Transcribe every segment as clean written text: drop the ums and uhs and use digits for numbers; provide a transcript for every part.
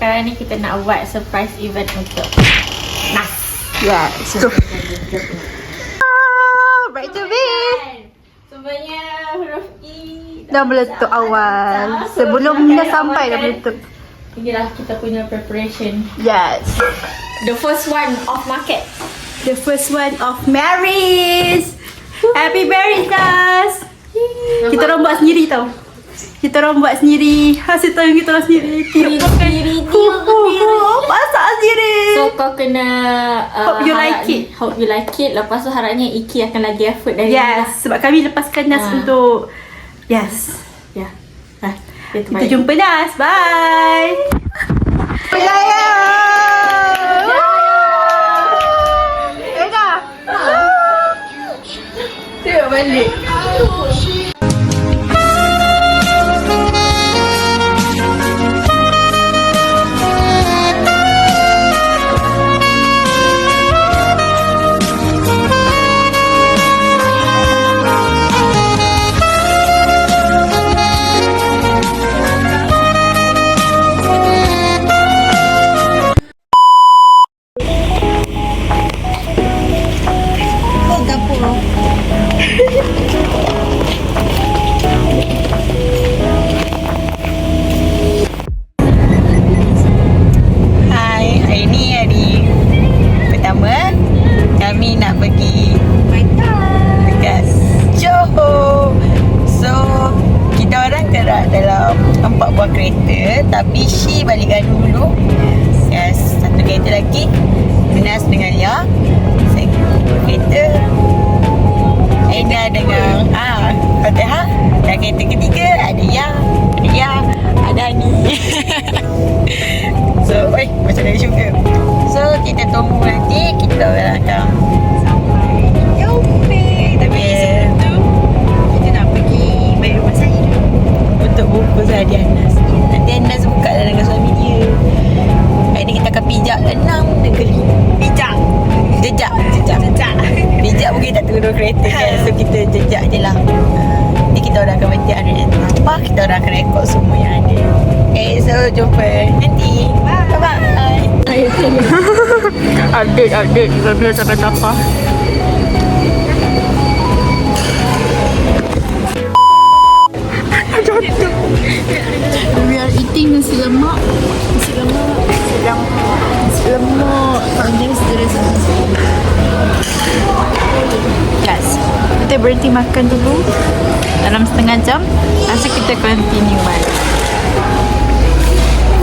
sekarang ni kita nak buat surprise event untuk Nas. Yes. Baik tu Bin. Sebenarnya huruf E Dah meletup awal. Sebelum dah sampai dah meletup. Inilah kita punya preparation. Yes. The first one off market. The first one of Mary's. Happy Mary's guys. Kita orang buat sendiri tau. Kita orang buat sendiri. Hasil tangan kita orang sendiri. Tiup Sendiri. masak sendiri. So kau kena Hope you like it. Hope you like it. Lepas tu harapnya Iki akan lagi effort dari Yes. Sebab kami lepaskan Nas untuk. Yes. Ya. Nah, Kita jumpa Nas. Bye. Belaya. Eda. Tengok balik. Tapi Shi balik Gaduh dulu. Yes, satu kereta lagi Nas dengan Lia. Kereta Aina dengan Fatihah. Dan kereta ketiga ada Lia, ada Hani. So, macam dari syurga. So, kita tunggu nanti kita akan sampai Yaupin. Tapi sebelum tu kita nak pergi balik rumah saya dulu untuk bungkus hadiah Nas. Nanti Nas buka dah dengan suami dia. Hari ni kita akan pijak 6 negeri. Jejak mungkin tak turun kereta kan. So kita jejak je lah. Nanti kita orang akan berhenti apa. Kita orang akan rekod semua yang ada. Okay, so jumpa nanti. Bye. Update bila sampai Tapah. We are eating nasi lemak. Guys, kita berhenti makan dulu dalam setengah jam. Lepas kita continue balik.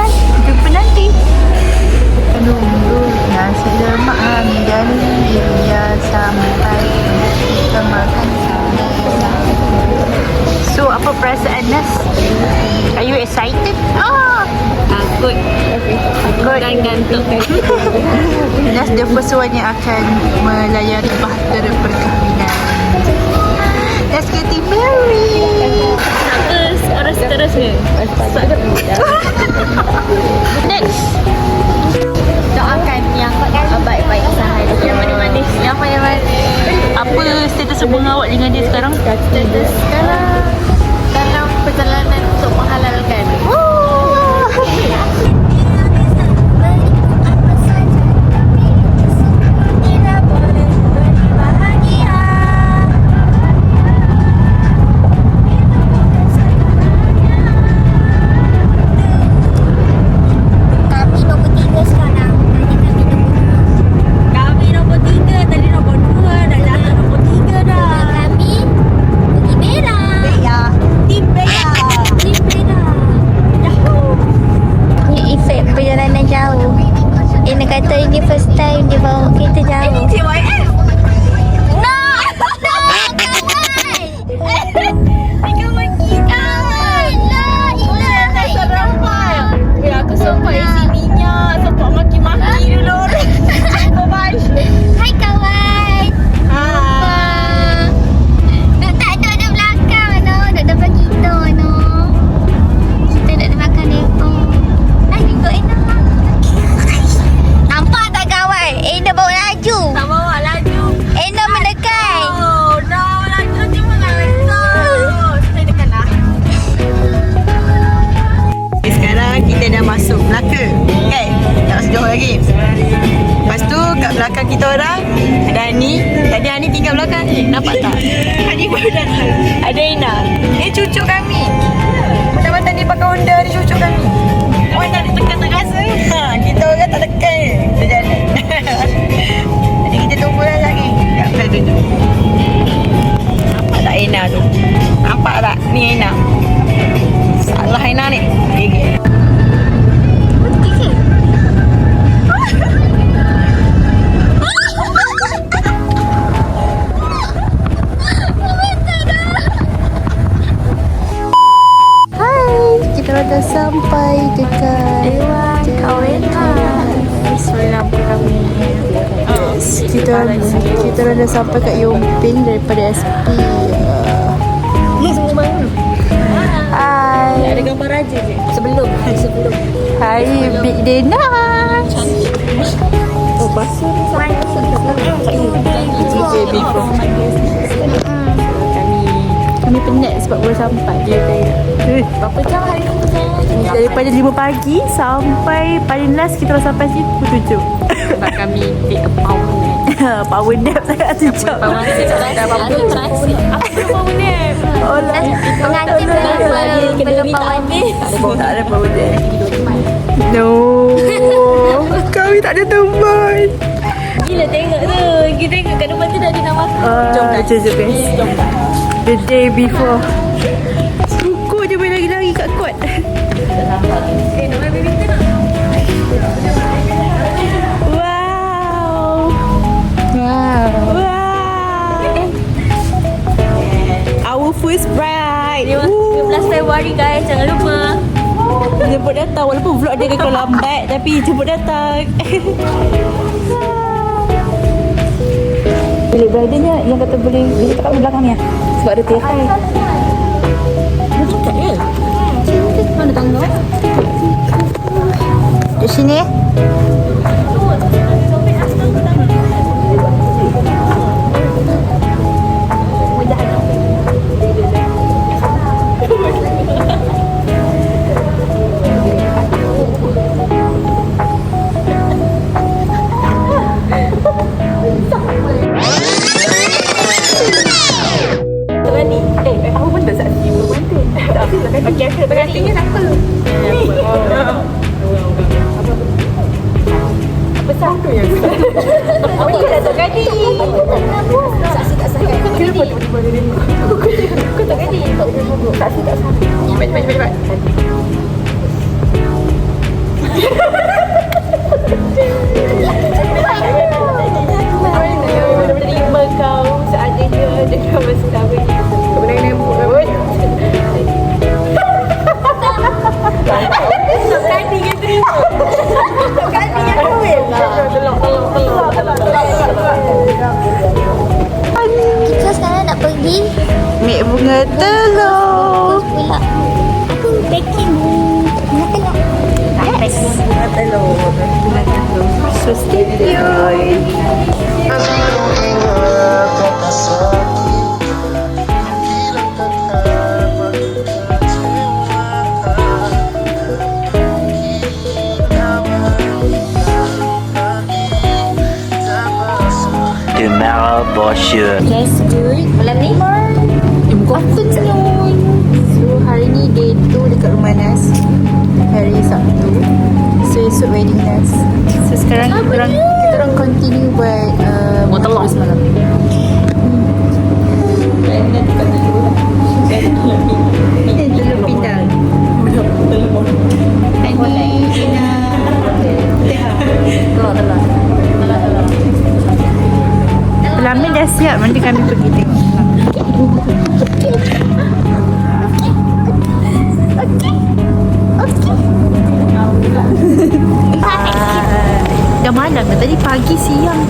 Bye, jumpa nanti. Tunggu nasi lemak dan dia sampai kita makan. So, apa perasaan Nas? Are you excited? Takut dan gantung. Nas the first one yang akan melayari bahtera perkahwinan. Let's getting married. Orang seterusnya. Next. Doakan yang baik-baik sahaja. Yang manis-manis. Apa status hubungan awak dengan dia sekarang? Status sekarang dalam perjalanan untuk menghalalkan. Melaka. Lepas tu kat belakang kita orang ada Ani. Tadi Ani tinggal belakang. Nampak tak? Ani baru datang. Ada Ina. Dia cucuk kami. Mentang-mentang dia pakai Honda, dia cucuk kami. Orang tak tekan tak rasa. Kita orang tak tekan. Dia jalan. Jadi kita tunggu lah lagi. Kat belakang tu. Nampak tak Ina tu? Nampak tak? Ni Ina. Salah Ina ni. Gigit. Kita dah sampai dekat Dewan Kawinan. Sorry lampu kami. Yes, kita dah sampai kat Yongping daripada SP. Semua mana? Hai. Ada gambar raja je. Sebelum. Hai Big Dena. Oh, basuh ni Kami penat sebab baru sampai. berapa jam hari ni? Daripada 5 pagi sampai paling last kita dah sampai situ pukul 7. Sebab kami take a power nap. Power nap sangat sejak. Apa terasa? Apa power nap? Oh lah. Pengantin belum power nap. Tak ada power nap. No. Kami tak ada teman. Gila tengok tu. Kita tengok kat depan tu dah ada nama. Jom guys. Jom dah. The day before. Suku je main lari-lari kat court. Nama baby kita nak. Wow. Our first bride. 15 Februari guys, jangan lupa. Jemput datang. Walaupun vlog dia kalau lambat, tapi jemput datang. Bilik bridalnya yang kata boleh cakap di belakang ni lah. Sebab ada tirai. Dia cakap je. Mana tangga? Di sini. Pengantinnya siapa? Apa satu yang apa dah tak jadi? Saksi tak sah. Kenapa tiba-tiba dia ni? Kau tak jadi? Saksi tak sah. Cepat. Terima kau seadanya dengan masa kahwin. Kebenaran yang buat. Tak kali dia terima. Tak kali yang kahwin. Tolong. Kita sekarang nak pergi Mik bunga telur. pula. Aku packing bunga telur. Bunga telur. So stay tuned. Tomorrow for sure. Yes, good. Malam ni? Afternoon. So hari ni day 2 dekat rumah Nas. Hari Sabtu. So esok wedding Nas. So sekarang kita orang continue buat telur semalam. Telur pindang. Pelamin dah siap, nanti kami pergi tengok. Dah malam dah. Tadi pagi siang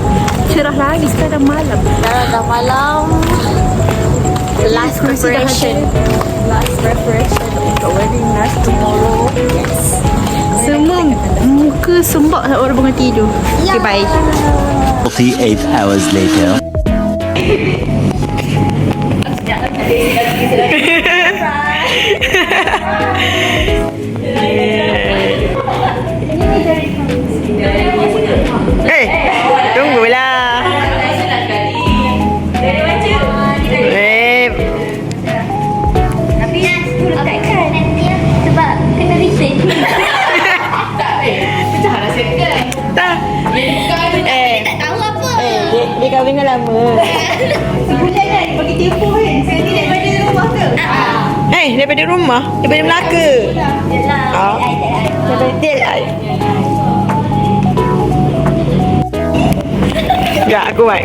cerah lagi, sekarang dah malam. Dah malam. Last preparation untuk wedding Nas tomorrow. Yes. Semua muka sembak tak orang bangun tidur. Okay, bye. 48 hours later. dia kahwin dah lama. Boleh kan? Bagi tempoh kan? Saya ni daripada rumah ke? Daripada rumah? Daripada Melaka? Daripada Delai. Enggak, aku buat.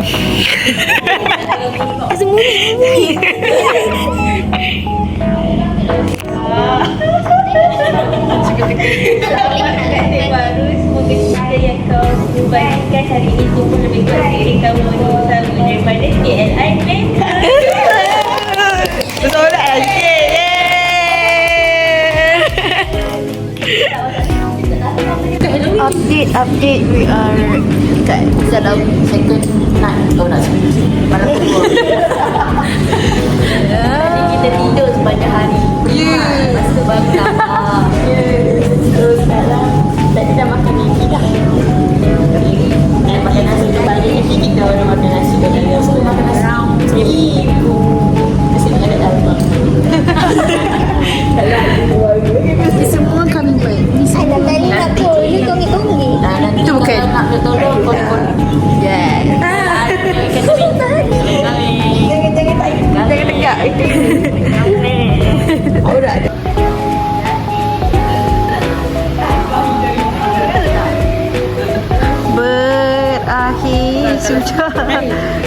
baru, semoga cerita yang kau bagikan hari ini tumbuh lebih kuat seiring kamu bersama daripada KLI Melaka. Bersorak lah sikit. Update, we are kat dalam second night. Kau nak sebut malam kedua. Kita tidur sepanjang hari. Lepas tu baru nampak. Terus sekarang tadi dah makan mie dah. Dan makan nasi tu balik. Kita orang makan nasi tu balik. So makan nasi. Nasi ni ada dalam. Semua coming back. Saya dah tadi nak call. Ni tongi-tongi. Itu bukan. Nak dia tolong kau. Yes. Jangan tegak. Aurat. Berakhir sudah.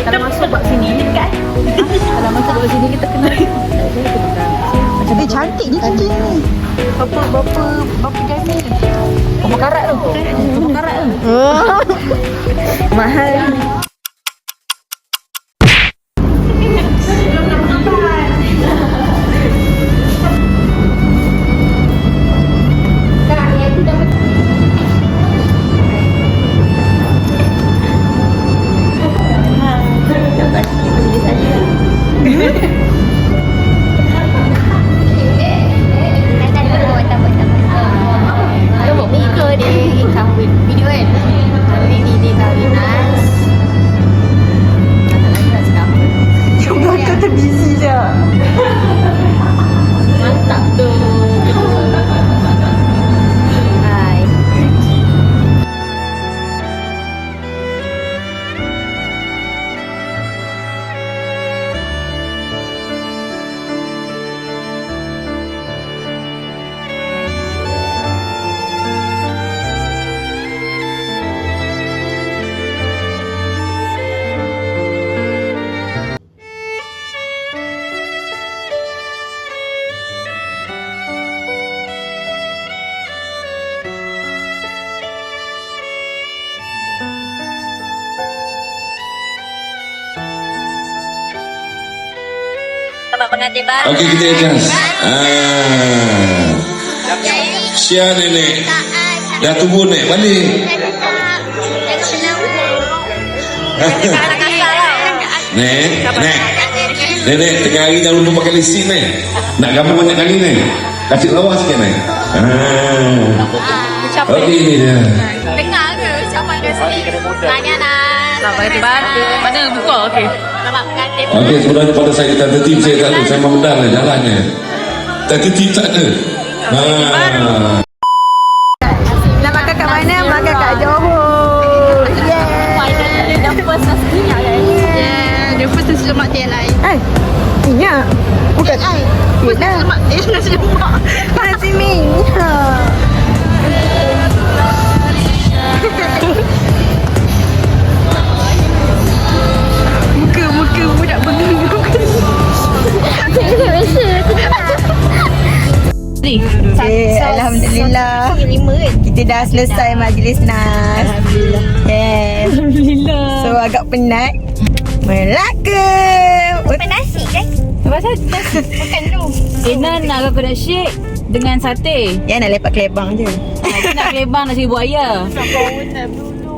Kalau masuk buat sini kan? Kalau masuk kat sini kita kena. Cantik ni cincin ni. Berapa jam ni? Berapa karat tu? Berapa karat tu? Mahal. Selamat pengantin baru. Okey, kita adjust. Syah nenek. Dah tunggu nek balik. Nek. Nenek tengah hari dah lupa pakai listrik nek. Nak gambar banyak kali nek. Kasih lawa sikit nek. Okey ni dia. Dengar ke ucapan dia sendiri? Tanya nak. Selamat pengantin baru. Mana buka? Okey. Selamat pengantin baru. Okey, sebenarnya pada saya tak tertib saya tak ada. Saya memendar lah jalannya. Tak tertib tak ada. Nak makan kat mana? Makan kat Johor. Finally dah puas nasi minyak kan? The first nasi lemak TLI. Minyak. Bukan. Vietnam. Nasi lemak. Nasi minyak. Muka budak bengong. Okay, Alhamdulillah. Kita dah selesai majlis nas. Alhamdulillah. Yes. Alhamdulillah. So agak penat. Melaka. Nasi kan? Bukan tu. Ina nak coconut shake dengan sate. Ya nak lepak kelebang je. Dia nak kelebang nasi buaya.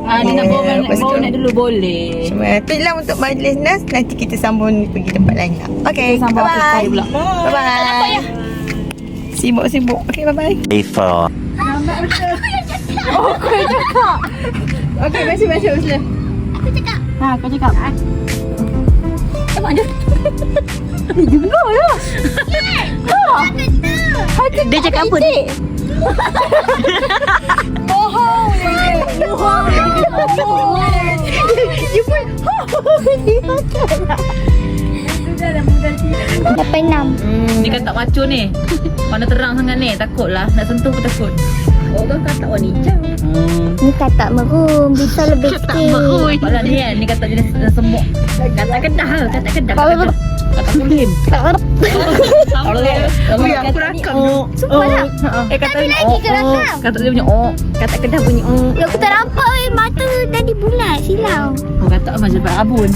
Dia nak bawa nak dulu boleh. Cuma tu je lah untuk majlis nas. Nanti kita sambung pergi tempat lain. Okay, Sambung bye-bye. sekali pula. Bye-bye. Sibuk-sibuk. Okay, bye-bye. A4. Okey, masuk sila. Aku cakap. Kau cakap. Tengok je. Dengar ya. Dia cakap apa ni? Bohong. You pun Dapat 6. Ni kata macu ni. Mana terang sangat ni. Takutlah. Nak sentuh pun takut. Orang kata warna hijau. Ni katak merun. Bisa lebih sikit. Kalau ni kan. Ni kata jenis semuk. Kata kedah. Kata kedah. Apa? Kata kulim. Aku rakam. Sumpah lah. Kata Tapi lagi ke rakam? Kata dia punya kata kedah bunyi Ya, aku tak nampak mata tadi bulat. Silau. Kata macam berabun.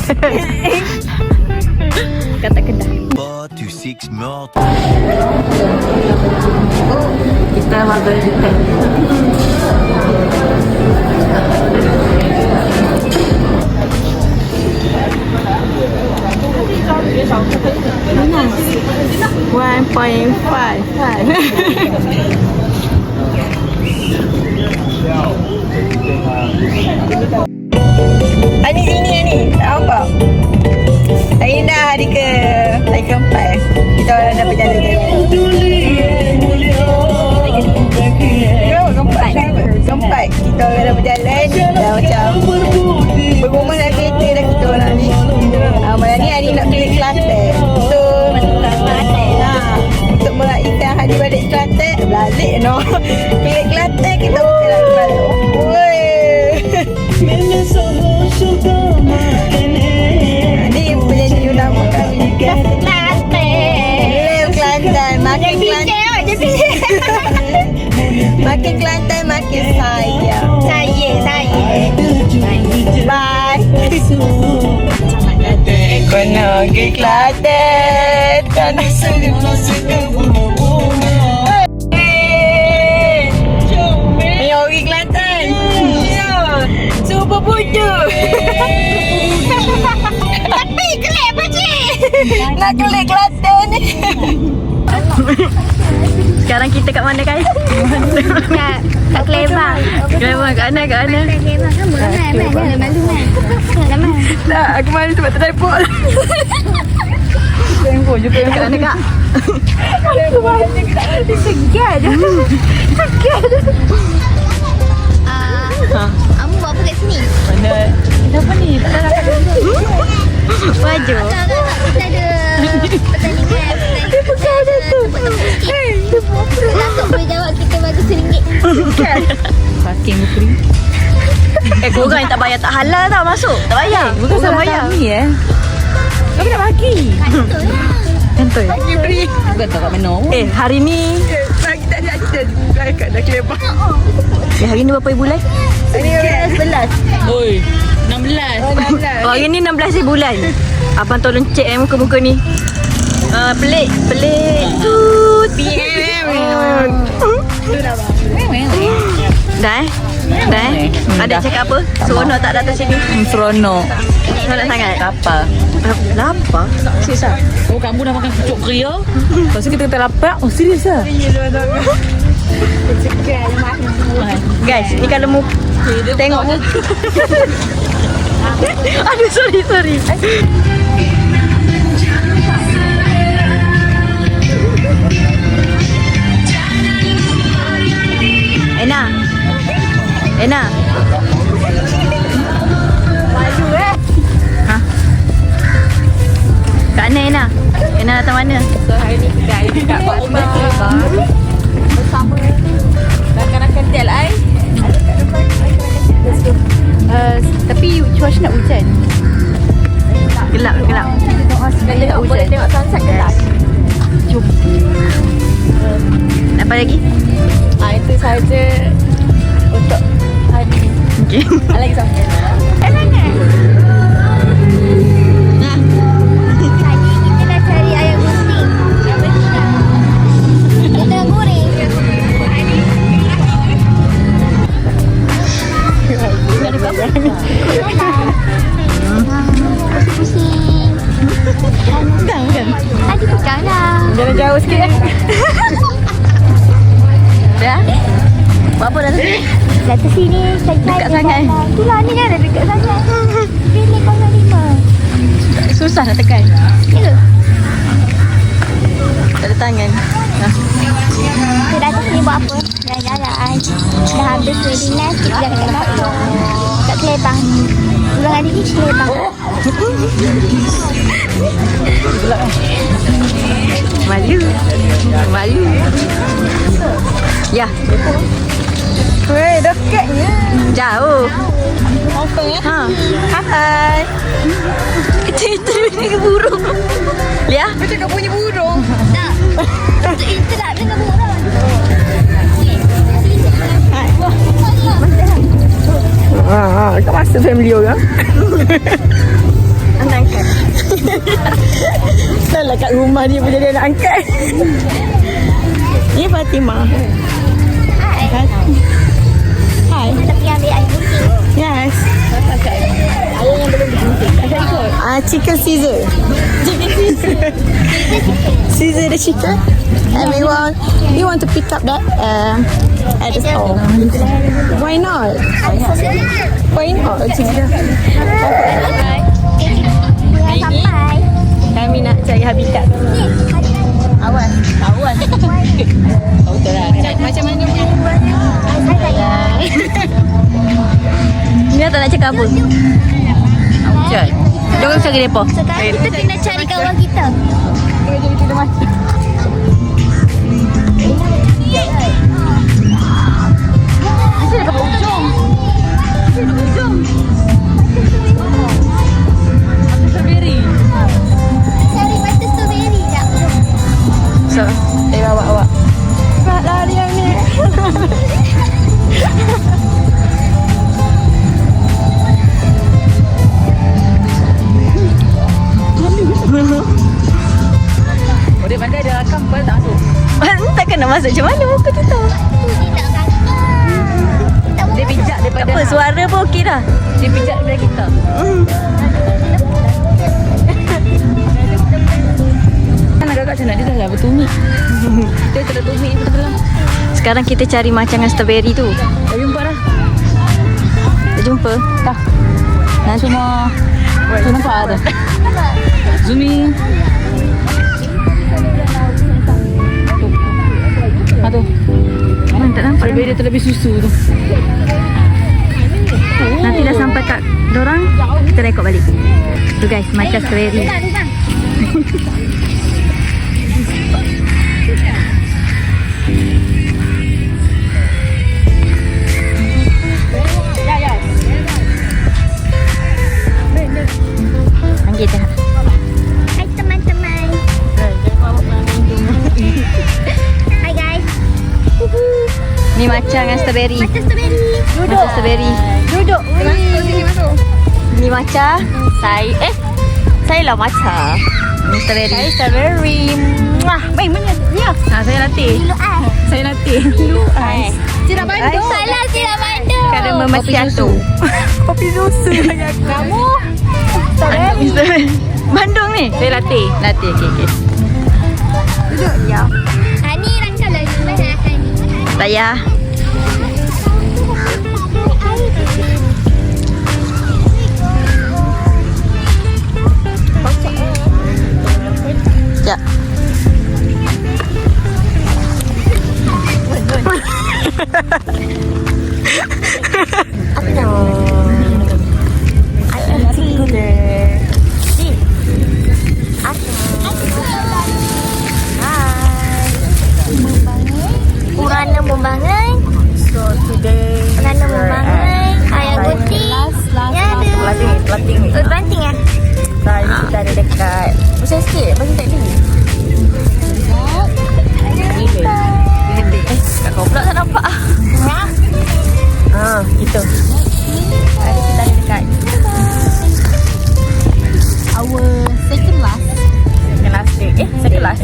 Kata kedah. 4 to 6 more. Kita makan ikan. Ani sini ni. Tak nampak. Hari dah hari keempat. Kita orang dah berjalan keempat. Kita orang dah berjalan. Dah macam berumah dah kereta dah kita orang ni. Malam ni Ani nak klik Kelantan. Untuk meraihkan hari balik Kelantan. Balik no. Klik Kelantan kita berjalan balik. Oi. Ni penyanyi utama kami. Kelantan. Makin Kelantan. Makin Kelantan makin sayang. Bye. Kena pergi Kelantan. Kena suka bunga-bunga. Ni orang Kelantan. Super puju. Tapi kelip pakcik. Nak kelik Kelantan ni. Sekarang kita kat mana guys? Kat Kelebang. Kelebang kat mana? Kat Kelebang kan mana? Malu kan? Lama. Tak, aku malu sebab terdapat. Tempoh juga Kat mana kak? Aku malu segar je. Kamu buat apa kat sini? Mana? Kenapa ni? Tak ada rakan dulu. Baju. Kita ada pertandingan. Datuk boleh jawab kita bagi RM1. Parking bukri. Korang yang tak bayar tak halal tau masuk. Tak bayar. Bukan Korang salah bayar. kami Kami nak bagi. Kantoi. Bagi free. Bukan tahu kat mana. Hari ni. Bagi tak ada dah kat dah Kelebang. Hari ni berapa bulan? Ini 11. Oi. 16. Oh, 16. Hari ni 16 bulan. Abang tolong cek muka-muka ni. Pelik. Tut. Dah Adik cakap apa? Seronok tak datang sini? Seronok. Seronok sangat? Lapar. Lapar? Serius lah? Oh, kamu dah makan kucuk keria? Lepas tu kita kata lapar. Oh, serius lah? Guys, ni kalau mu tengok mu. Aduh, sorry. Ena. Maju Ha? Kat mana Ena? Ena datang mana? So hari ni kita kat Batman Kelebang bersama rakan-rakan TLI. Tapi cuaca nak hujan. Gelap. Boleh tengok sunset ke tak? Jom. Apa lagi? Itu saja untuk hari ni. Okay. Lagi sampai. Tadi kita dah cari ayam gunting. Kita dah goreng. Pusing. Bukan. Tadi pegang dah. Jangan jauh sikit. Dah? Berapa dah tu? Satu sini, Dekat sangat. Itulah ni kan dah dekat sangat. Pilih 05. Susah nak tekan. Ya. Tak ada tangan. Kita datang sini buat apa? Jalan-jalan. Dah habis wedding night, kita dah kena masuk kat Kelebang. Pulang hari ni Kelebang. Malu. Malu. Ya. Weh, dekatnya. Jauh. Apa ya? Ha. Hai. Itu ni ke burung. Lia. Macam kau punya burung. Itu tak dengan burung. Kau masuk family orang. Anak angkat. Salah kat rumah dia boleh jadi anak angkat. Ni Fatimah. Hai. Hai. Tapi ambil air putih. Yes. Chicken Caesar. Caesar the chicken. And we want to pick up that at the store. Why not? Why not? Sampai. Kami nak cari habitat. Awan. Oh, betul lah. Macam mana punya? Ni tak nak cakap apa? Jom. Jom cari depa. Sekarang kita kena cari kawan kita. Cari mata strawberry jap. So, awak. Cepat lari yang ni. Oh, dia pandai dia rakam pun tak masuk. Takkan nak masuk macam mana aku tu tahu. Tidak kan? Dia pijak daripada Apa, suara pun okey dah. Dia pijak daripada kita. Kan agak-agak macam nak dia dah lah bertumit. Dia tak ada tumit betul-betul. Sekarang kita cari macangan strawberry tu. Dah jumpa dah. Dah jumpa? Dah. Dan semua tu nampak ada. Zoom in. Tu. Mana tak nampak? Strawberry dia terlebih susu tu. Nanti dah sampai kat dorang, kita rekod balik. Tu guys, macam strawberry. Panggil dah. Hai teman-teman. Hai guys. Ni macam dengan strawberry. Mata strawberry. Macam strawberry. Duduk. Ni macam saya lah macam. Ni strawberry. Saya strawberry. Baik mana? Ya. Saya latih. Dulu ai. Saya latih. Tidak bandung. Salah tidak bandung. Kadang macchiato. Kopi susu. Kamu? Strawberry. Bandung ni. Saya latih. Latih. Okey. Duduk ya. Hani rangkap lagi mana Hani? Tak payah. Sekejap. Urana membangun. So today. Urana membangun. Ayah gunting. Ya ada. Planting ni. Oh, planting ya? Tadi kita ada dekat. Macam sikit. Bagi tak ni. Kau pula tak nampak ah. Gitu. Tadi kita ada dekat. Our second last. Second last.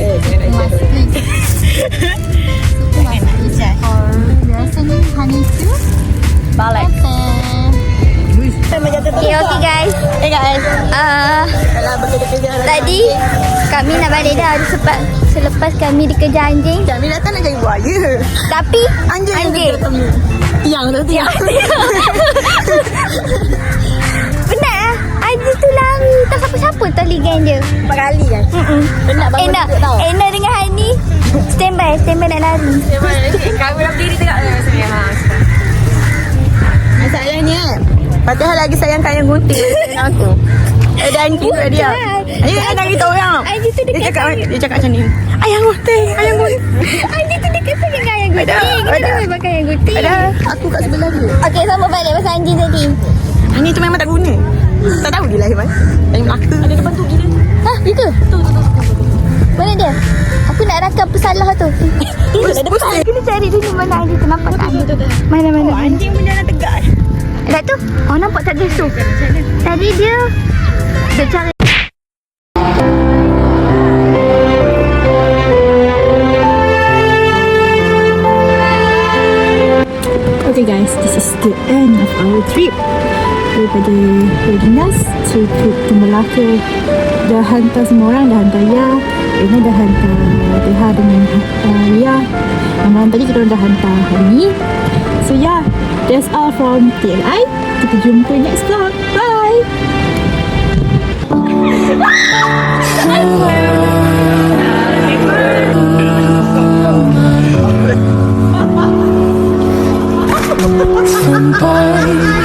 Balik. Okay guys. Hey guys. Tadi kami nak balik dah selepas kami dikejar anjing. Kami datang nak cari buaya. Tapi Anjing. Tiang tu tiang. penat lah. Anjing tu lari. Tak siapa-siapa tali gang dia. 4 kali kan. Penat bangun Ena duduk tau. Ena dengan Hani standby nak lari. Kami dah berdiri tengok sini. Masalahnya Fatihah lagi sayang kain gunting dengan aku. Ada anjing tu dia. Ayah nak kita orang. Anjing tu dekat Dia cakap macam ni. Ayang gunting, ayang gunting. Anjing tu dekat dengan ayam gunting. Kita dah boleh pakai ayam gunting. Ada. Aku kat sebelah dia. Okey, sama balik pasal anjing tadi. Anjing tu memang tak guna. Tak tahu dia lahir mana. Dari Melaka. Ada depan tu gila. Ha, itu. Mana dia? Aku nak rakam pesalah tu. Kena cari dulu mana anjing tu. Nampak tak? Mana? Anjing pun jangan tegak. Dah tu. Oh, nampak tak dia tu? Tadi dia cari. Okay guys, this is the end of our trip. Daripada Redinas to Melaka. Dah hantar semua orang, dah hantar Ya, Rina dah hantar Deha dengan Ya. Yang malam tadi kita orang dah hantar Hani. So yeah, that's all from TLI. Kita jumpa next vlog. Bye. Senpai